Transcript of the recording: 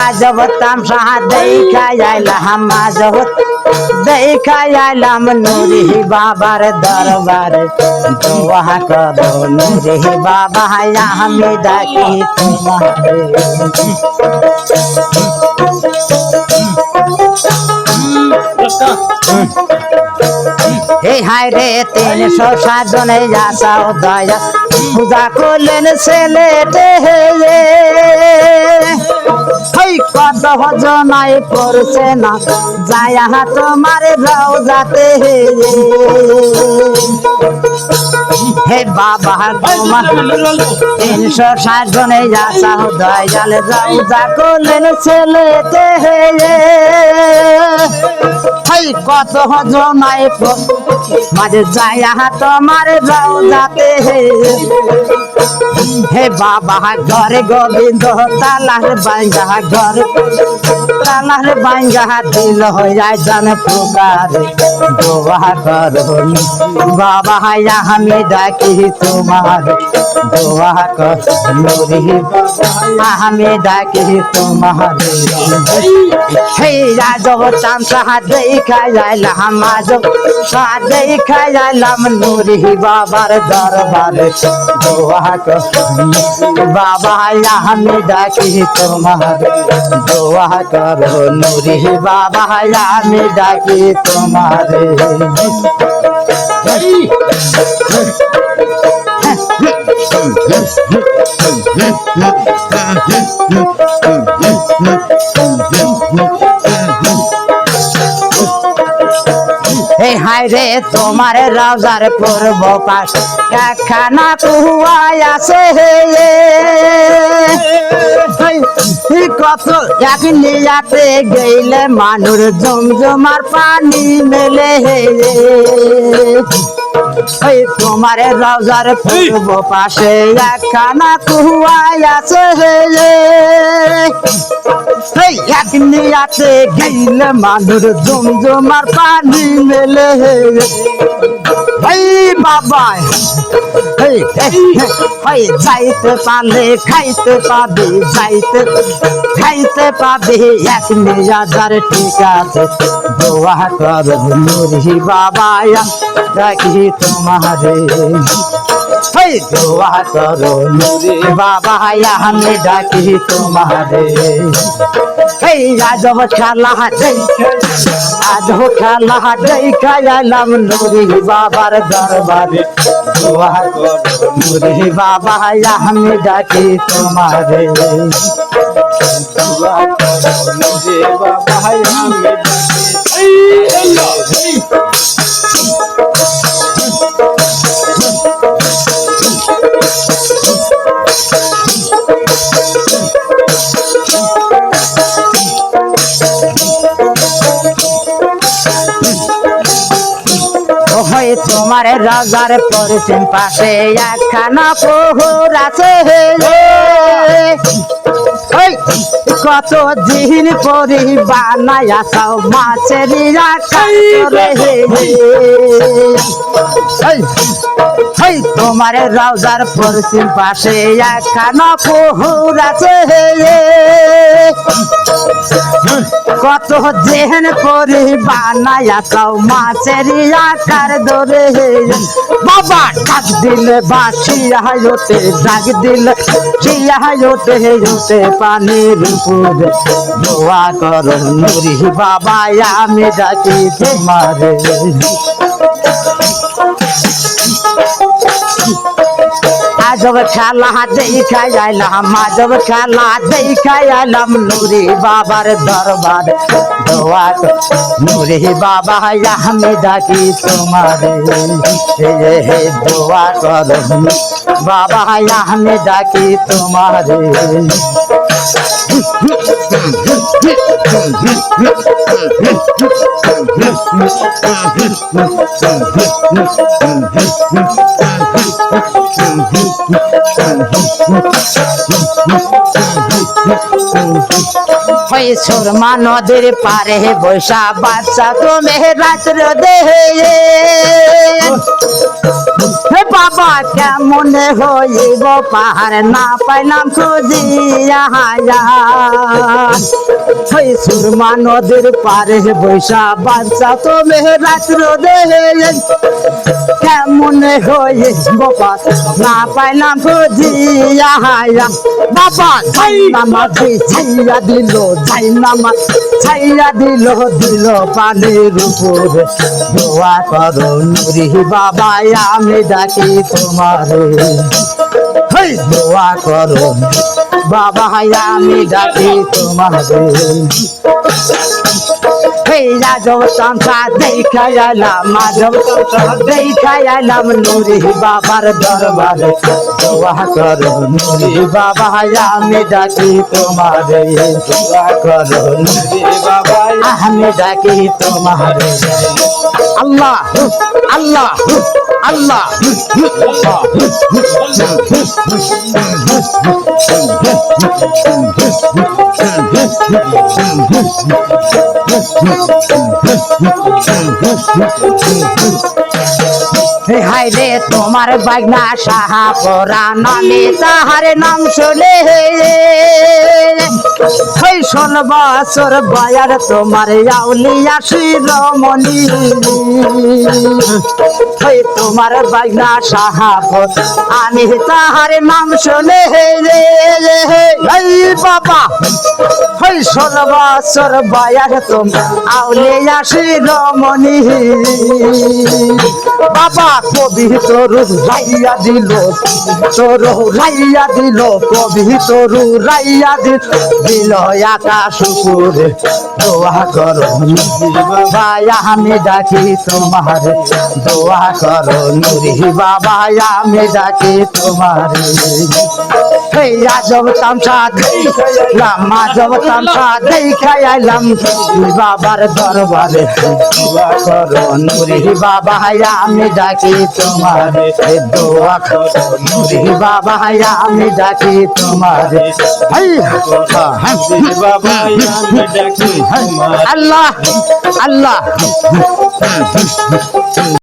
जब तमसा देखा आइलाम जब देखा आइलाम नूरी बाबार दरबार दुआ करो नूरी बाबा हमें डाकी तुम्हारे हे हाय रे 307 जने आसाओ दया पूजा করলেন ছেলেতে কত জনাই পড়ছে না যায়া তোমার রওজাতে হে বাবা তোমার 360 জনে আসা দয়াল রওজা করলেন ছেলেতে কত জনাই মাঝে যায়া তোমার রওজাতে हे बाबा घर गोविंद तालार बांगा घर तालार बांगा दिल हो जाए जन पुकार दुआ करो बाबा हमें डाकी तुम्हारे दुआ करो हमें डाकी तुम्हारे हे राजव तामसा देखा जाइला हम देखा जाइलाम नूरी बाबार दरबार दुआ बाबा हमें डाकी तुम्हारे दुआ करो नूरी बाबा हमें डाकी तुम्हारे हाय रे तुम्हारे रौजार पूर्व पास खाना कुआ से कत एक लियाते गईले मानुर जमजमार पानी मेले तुम्हारे रौजार पूर्व पाशे खाना कुआ से एक लियाते गईले मानुर जमजमार पानी मेले बाबा যাইতে পারলে খাইতে পাবি যাইতে খাইতে পাবি এক নিজাদার ঠিক আছে দোয়া করো নূরি বাবা ডাকি তোমারে दुआ करो नूरी बाबा हमें डाकी तुम्हारे जब खाला आज खाला देखा आइलाम नूरी बाबार दरबार दुआ करो नूरी बाबा हमें डाकी तुम्हारे दुआ करो नूरी बाबा हमें डाकी तुम्हारे राजार पश्चिम पाशे खाना पुहुर আছে কত দিন পরি বানায়া চাও মাছের তোমারে রাউজার পশ্চিম পাশে খানা পুহুর আছে কত দিন পরি বানায়া চাও মাছের আকার ধরে বাবা ডাক দিলে বাসিয়া হতে ডাক দিলে সিয়া হতে হতে পানির উপরে দোয়া করো নূরি বাবা আমি ডাকি তোমারে जब खाला देखा आइलाम जब खाला देखा आइलाम नूरी बाबार दरबार दुआ नूरी बाबा हमें डाकी तुम्हारे दुआ करो बाबा हमें डाकी तुम्हारे ওই সুরমা নদীর পারে বৈশা বাচ্চা তুমি রাত্র দেহে হে বাবা কেমন হইব পাহাড় না পাইলাম খুঁজিয়া ওই সুরমা নদীর পারে বৈশা বাচ্চা তুমি রাত্র দেহে কেমন হইব না পাইলাম খুঁজিয়া বাবা ছাই নামা ছাইয়া দিল ছাই নামা ছাইয়া দিল দিল পানির উপরে দোয়া করো নুরি বাবা আমি ডাকি তোমারে হেই দোয়া করো বাবা আমি ডাকি তোমারে হেই রাজব তামসা দেখাই আলাম মাধব তামসা দেখাই আলাম নুরি বাবার দরবারে দোয়া করো নুরি বাবা আমি ডাকি তোমারে দোয়া করো নুরি বাবা আমি ডাকি তোমারে আল্লাহ আল্লাহ আল্লাহ হাই রে তোমার বাগনা সাহা পরা নামে তাহার নাম শুনে ওই 16 বছর বয়ার তোমার আউলিয়া শিরোমণি ওই তোমার বাগনা সাহা আমি তাহার নাম শুনে এই বাবা ওই 16 বছর বয়ার তোমার আউলিয়া শিরোমণি বাবা কবি তরু রাইয়া দিল তরু রাইয়া দিল কবি তরু রাইয়া দিল আকাশ উপরে দোয়া করো বাবা আমি ডাকি তোমার দোয়া করো নুরি বাবা আমি ডাকি তোমার এই রাজব তামসা দেখাইলাম মাধব তামসা দেখাই আইলাম বাবার দরবারে দোয়া করো নুরি বাবা আমি ডাকি তোমারে দোয়া করো নুরি বাবা আমি ডাকি তোমারে বাবা আমি ডাকি আল্লাহ আল্লাহ